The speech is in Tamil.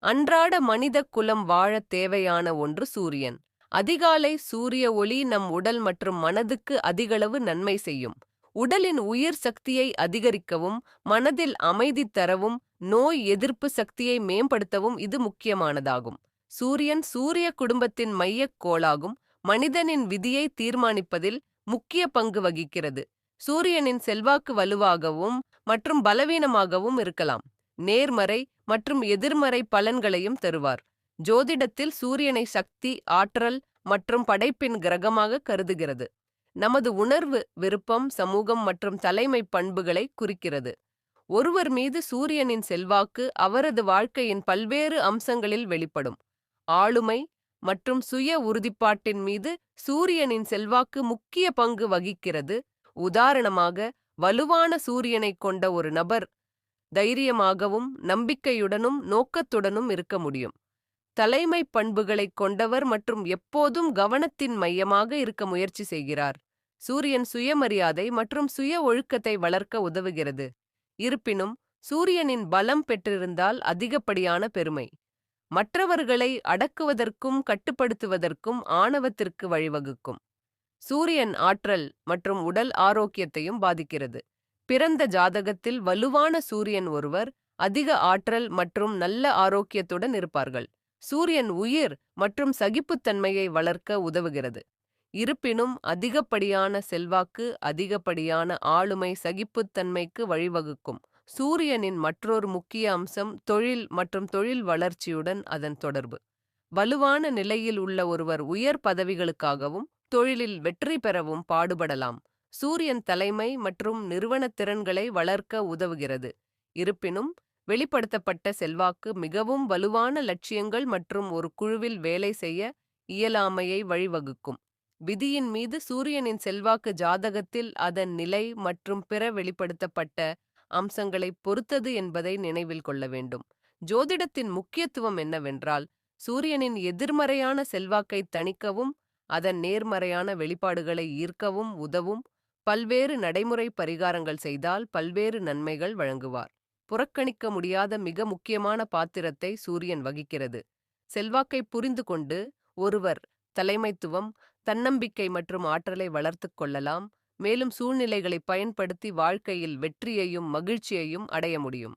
அன்றாட மனித குலம் வாழத் தேவையான ஒன்று சூரியன். அதிகாலை சூரிய ஒளி நம் உடல் மற்றும் மனதுக்கு அதிகளவு நன்மை செய்யும். உடலின் உயிர் சக்தியை அதிகரிக்கவும், மனதில் அமைதி தரவும், நோய் எதிர்ப்பு சக்தியை மேம்படுத்தவும் இது முக்கியமானதாகும். சூரியன் சூரிய குடும்பத்தின் மையக் கோளாகும். மனிதனின் விதியை தீர்மானிப்பதில் முக்கிய பங்கு வகிக்கிறது. சூரியனின் செல்வாக்கு வலுவாகவும் மற்றும் பலவீனமாகவும் இருக்கலாம். நேர்மறை மற்றும் எதிர்மறை பலன்களையும் தருவார். ஜோதிடத்தில் சூரியனை சக்தி, ஆற்றல் மற்றும் படைப்பின் கிரகமாக கருதுகிறது. நமது உணர்வு, விருப்பம், சமூகம் மற்றும் தலைமை பண்புகளை குறிக்கிறது. ஒருவர் மீது சூரியனின் செல்வாக்கு அவரது வாழ்க்கையின் பல்வேறு அம்சங்களில் வெளிப்படும். ஆளுமை மற்றும் சுய உறுதிப்பாட்டின் மீது சூரியனின் செல்வாக்கு முக்கிய பங்கு வகிக்கிறது. உதாரணமாக, வலுவான சூரியனைக் கொண்ட ஒரு நபர் தைரியமாகவும் நம்பிக்கையுடனும் நோக்கத்துடனும் இருக்க முடியும். தலைமை பண்புகளைக் கொண்டவர் மற்றும் எப்போதும் கவனத்தின் மையமாக இருக்க முயற்சி செய்கிறார். சூரியன் சுயமரியாதை மற்றும் சுய ஒழுக்கத்தை வளர்க்க உதவுகிறது. இருப்பினும், சூரியனின் பலம் பெற்றிருந்தால் அதிகப்படியான பெருமை மற்றவர்களை அடக்குவதற்கும் கட்டுப்படுத்துவதற்கும் ஆணவத்திற்கு வழிவகுக்கும். சூரியன் ஆற்றல் மற்றும் உடல் ஆரோக்கியத்தையும் பாதிக்கிறது. பிறந்த ஜாதகத்தில் வலுவான சூரியன் ஒருவர் அதிக ஆற்றல் மற்றும் நல்ல ஆரோக்கியத்துடன் இருப்பார்கள். சூரியன் உயிர் மற்றும் சகிப்புத்தன்மையை வளர்க்க உதவுகிறது. இருப்பினும், அதிகப்படியான செல்வாக்கு அதிகப்படியான ஆளுமை சகிப்புத்தன்மைக்கு வழிவகுக்கும். சூரியனின் மற்றொரு முக்கிய அம்சம் தொழில் மற்றும் தொழில் வளர்ச்சியுடன் அதன் தொடர்பு. வலுவான நிலையில் உள்ள ஒருவர் உயர் பதவிகளுக்காகவும் தொழிலில் வெற்றி பெறவும் பாடுபடலாம். சூரியன் தலைமை மற்றும் நிறுவன திறன்களை வளர்க்க உதவுகிறது. இருப்பினும், வெளிப்படுத்தப்பட்ட செல்வாக்கு மிகவும் வலுவான லட்சியங்கள் மற்றும் ஒரு குழுவில் வேலை செய்ய இயலாமையை வழிவகுக்கும். விதியின் மீது சூரியனின் செல்வாக்கு ஜாதகத்தில் அதன் நிலை மற்றும் பிற வெளிப்படுத்தப்பட்ட அம்சங்களைப் பொறுத்தது என்பதை நினைவில் கொள்ள வேண்டும். ஜோதிடத்தின் முக்கியத்துவம் என்னவென்றால், சூரியனின் எதிர்மறையான செல்வாக்கை தணிக்கவும் அதன் நேர்மறையான வெளிப்பாடுகளை ஈர்க்கவும் உதவும். பல்வேறு நடைமுறை பரிகாரங்கள் செய்தால் பல்வேறு நன்மைகள் வழங்குவார். புறக்கணிக்க முடியாத மிக முக்கியமான பாத்திரத்தை சூரியன் வகிக்கிறது. செல்வாக்கை புரிந்து கொண்டு ஒருவர் தலைமைத்துவம், தன்னம்பிக்கை மற்றும் ஆற்றலை வளர்த்துக் கொள்ளலாம். மேலும் சூழ்நிலைகளை பயன்படுத்தி வாழ்க்கையில் வெற்றியையும் மகிழ்ச்சியையும் அடைய முடியும்.